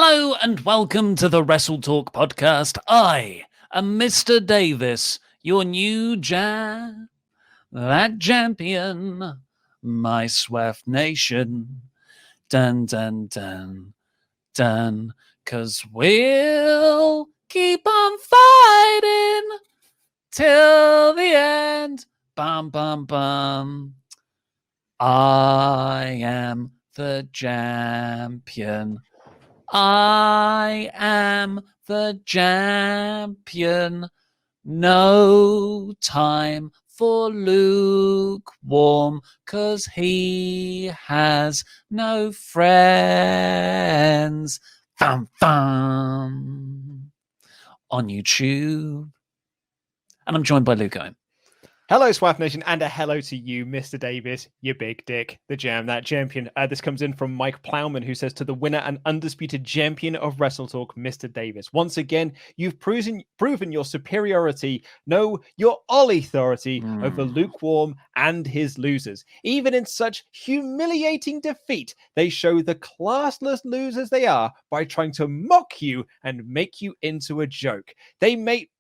Hello and welcome to the WrestleTalk podcast. I am Mr. Davis, your new that champion, my Swift Nation. Dun, dun, dun, dun, 'cause we'll keep on fighting till the end. Bum, bum, bum. I am the champion. I am the champion. No time for lukewarm, 'cause he has no friends. Bum, bum. On YouTube. And I'm joined by Luke Owen. Hello, Swift Nation, and a hello to you, Mr. Davis, you big dick, the jam, that champion. This comes in from Mike Plowman, who says, to the winner and undisputed champion of WrestleTalk, Mr. Davis. Once again, you've proven your superiority, no, your authority over Lukewarm and his losers. Even in such humiliating defeat, they show the classless losers they are by trying to mock you and make you into a joke. They might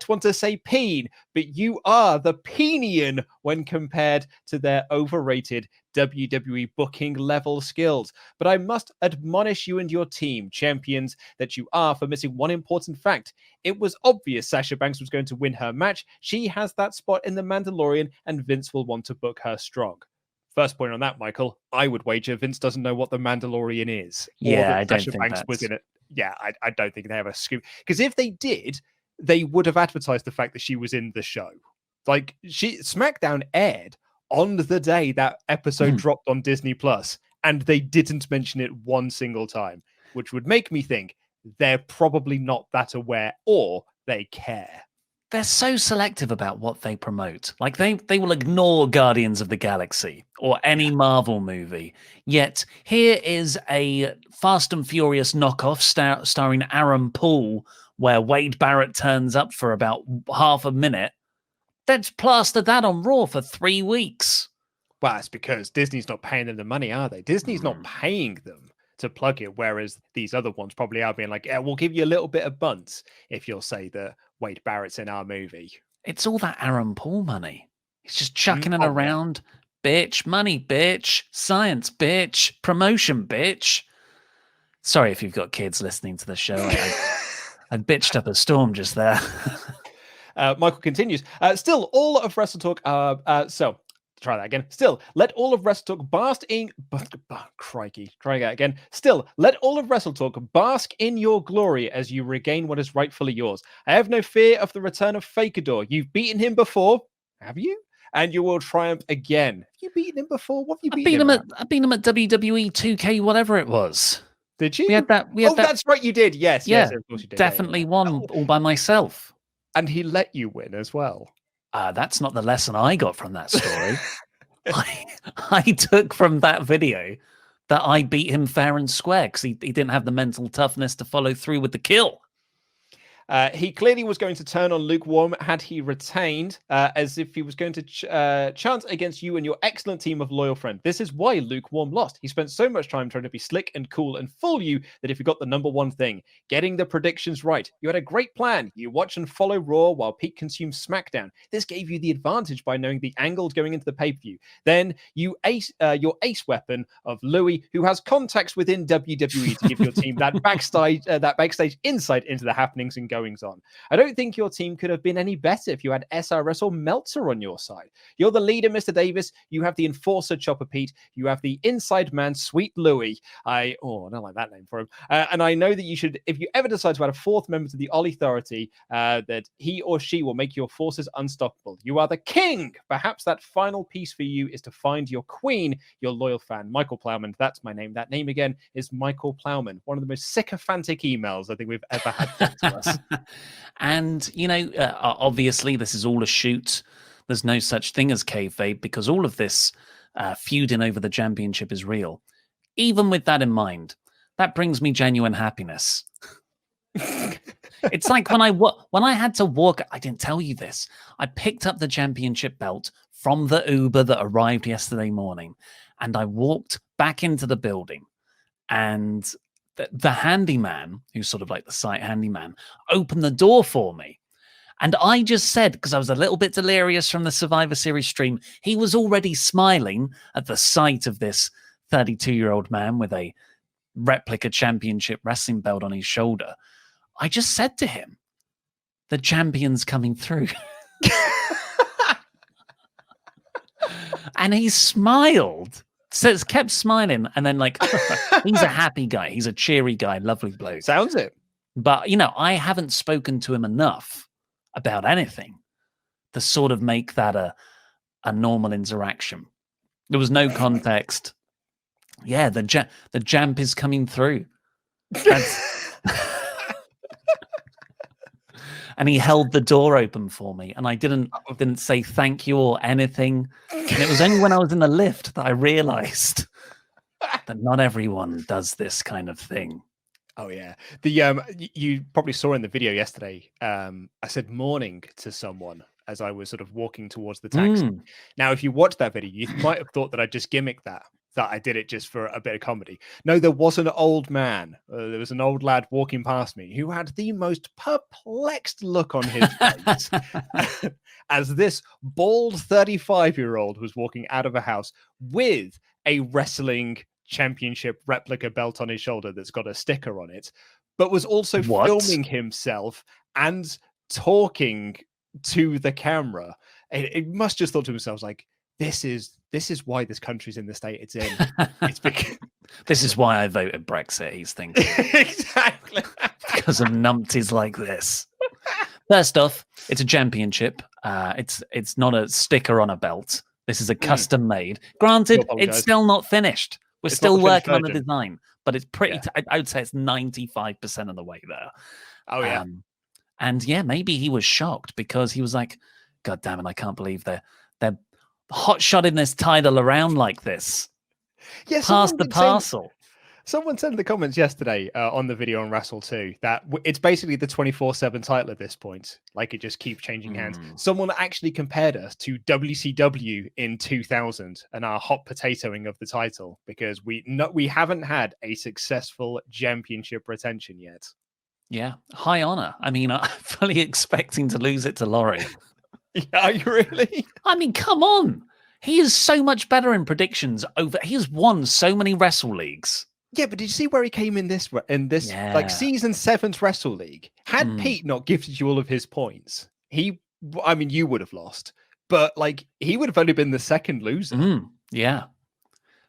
want to say peen, but you are the peenian when compared to their overrated WWE booking level skills. But I must admonish you and your team, champions, that you are for missing one important fact. It was obvious Sasha Banks was going to win her match. She has that spot in The Mandalorian, and Vince will want to book her strong. First point on that, Michael, I would wager Vince doesn't know what The Mandalorian is. Yeah, I don't think Banks was in it. Yeah, I don't think they have a scoop. Because if they did, they would have advertised the fact that she was in the show. Like, SmackDown aired on the day that episode dropped on Disney Plus, and they didn't mention it one single time, which would make me think they're probably not that aware, or they care. They're so selective about what they promote. Like, they will ignore Guardians of the Galaxy or any Marvel movie. Yet here is a Fast and Furious knockoff starring Aaron Paul, where Wade Barrett turns up for about half a minute. Let's plaster that on Raw for 3 weeks. Well, it's because Disney's not paying them the money, are they? Disney's not paying them to plug it, whereas these other ones probably are being like, yeah, we'll give you a little bit of buns if you'll say that Wade Barrett's in our movie. It's all that Aaron Paul money. He's just chucking it around. Bitch, money, bitch, science, bitch, promotion, bitch. Sorry if you've got kids listening to the show. I bitched up a storm just there. Michael continues. Still, all of WrestleTalk. So try that again. Still, let all of WrestleTalk bask in. Crikey, try that again. Still, let all of WrestleTalk bask in your glory as you regain what is rightfully yours. I have no fear of the return of Fakador. You've beaten him before, have you? And you will triumph again. Have you beaten him before? What have you beaten him at? I beat him at WWE 2K, whatever it was. Did you? We had that. That's right, you did. Yes, yeah, yes, of course you did. Definitely won all by myself. And he let you win as well. That's not the lesson I got from that story. I took from that video that I beat him fair and square because he didn't have the mental toughness to follow through with the kill. He clearly was going to turn on Lukewarm had he retained, as if he was going to chance against you and your excellent team of loyal friends. This is why Lukewarm lost. He spent so much time trying to be slick and cool and fool you that if you got the number one thing, getting the predictions right. You had a great plan. You watch and follow Raw while Pete consumed SmackDown. This gave you the advantage by knowing the angles going into the pay-per-view. Then you ace your ace weapon of Louis, who has contacts within WWE to give your team that backstage insight into the happenings and goings on. I don't think your team could have been any better if you had SRS or Meltzer on your side. You're the leader, Mr. Davis. You have the enforcer, Chopper Pete. You have the inside man, Sweet Louie. I don't like that name for him. And I know that you should, if you ever decide to add a fourth member to the All Authority, that he or she will make your forces unstoppable. You are the king. Perhaps that final piece for you is to find your queen, your loyal fan, Michael Plowman. That's my name. That name again is Michael Plowman. One of the most sycophantic emails I think we've ever had sent to us. And, obviously this is all a shoot. There's no such thing as kayfabe because all of this feuding over the championship is real. Even with that in mind, that brings me genuine happiness. It's like when I had to walk, I didn't tell you this. I picked up the championship belt from the Uber that arrived yesterday morning, and I walked back into the building, and the handyman, who's sort of like the site handyman, opened the door for me. And I just said, because I was a little bit delirious from the Survivor Series stream, he was already smiling at the sight of this 32-year-old man with a replica championship wrestling belt on his shoulder. I just said to him, the champion's coming through. And he smiled. So it's kept smiling. And then, like, he's a happy guy. He's a cheery guy. Lovely bloke. Sounds it. But, you know, I haven't spoken to him enough about anything to sort of make that a normal interaction. There was no context. Yeah, the Jamp is coming through. And he held the door open for me, and I didn't say thank you or anything. And it was only when I was in the lift that I realized that not everyone does this kind of thing. Oh yeah, you probably saw in the video yesterday. I said morning to someone as I was sort of walking towards the taxi. Now, if you watch that video, you might have thought that I just gimmicked that I did it just for a bit of comedy. No, there was an old man. There was an old lad walking past me who had the most perplexed look on his face as this bald 35-year-old was walking out of a house with a wrestling championship replica belt on his shoulder that's got a sticker on it, but was also filming himself and talking to the camera. It must just thought to himself, like, this is why this country's in the state it's in. It's because this is why I voted Brexit, he's thinking. Exactly. Because of numpties like this. First off, it's a championship. It's not a sticker on a belt. This is a custom made. Granted, it's still not finished. We're still working on the design, but it's pretty. I would say it's 95% of the way there. Oh yeah. And yeah, maybe he was shocked because he was like, "God damn it! I can't believe they're hot-shotting this title around like this." Yeah, past the parcel. Someone said in the comments yesterday on the video on Wrestle2 that it's basically the 24/7 title at this point. Like, it just keeps changing hands. Someone actually compared us to WCW in 2000 and our hot potatoing of the title, because we haven't had a successful championship retention yet. Yeah, high honor. I mean, I'm fully expecting to lose it to Laurie. Yeah, are you really? I mean, come on. He is so much better in predictions. He has won so many Wrestle Leagues. Yeah, but did you see where he came in this like season 7's Wrestle League? Had Pete not gifted you all of his points, you would have lost. But like, he would have only been the second loser. Yeah,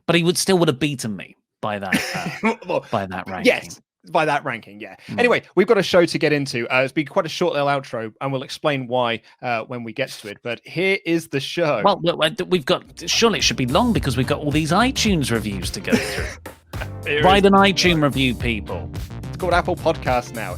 but he would have beaten me by that by that ranking. Yes. By that ranking, yeah. Anyway, we've got a show to get into. It's been quite a short little outro, and we'll explain why when we get to it. But here is the show. Well, we've got, surely it should be long because we've got all these iTunes reviews to go through. Write an iTunes review, people. It's called Apple Podcasts now.